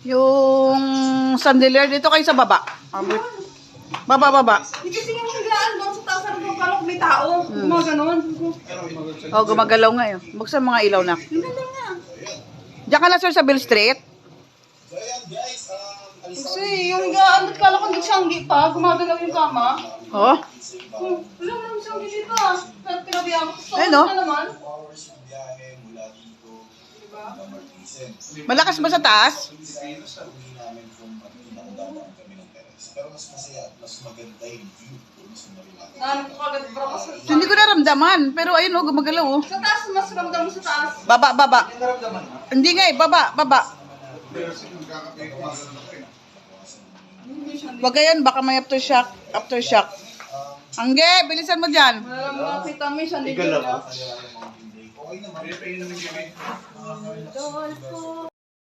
Yung chandelier dito kayo sa baba. Baba. Hindi kasi yung higaan doon sa taas ng kalok may tao. Mga ganon. Oh, gumagalaw nga yun. Buksan mga ilaw na. Ang ganda nga. Diyan ka na sir sa Bill Street? Kasi yung higaan doon kalok hindi siyanggi pa. Gumagalaw yung kama. Oh. Wala naman siyanggi dito ah. Pero pinabihan ko. Ayun, no? Na naman. Malakas ba sa taas? Pero mas masaya at mas maganda yung view. Ano ko kagad bro kasi. Hindi ko naramdaman. Pero ayun oh, gumagalaw oh. Sa taas mas ramdam mo sa taas. Baba. Hindi nga eh, baba. Wag yan, baka may aftershock. Angge, bilisan mo dyan. Wala lang makita mo siya. Hindi ko. Okay naman.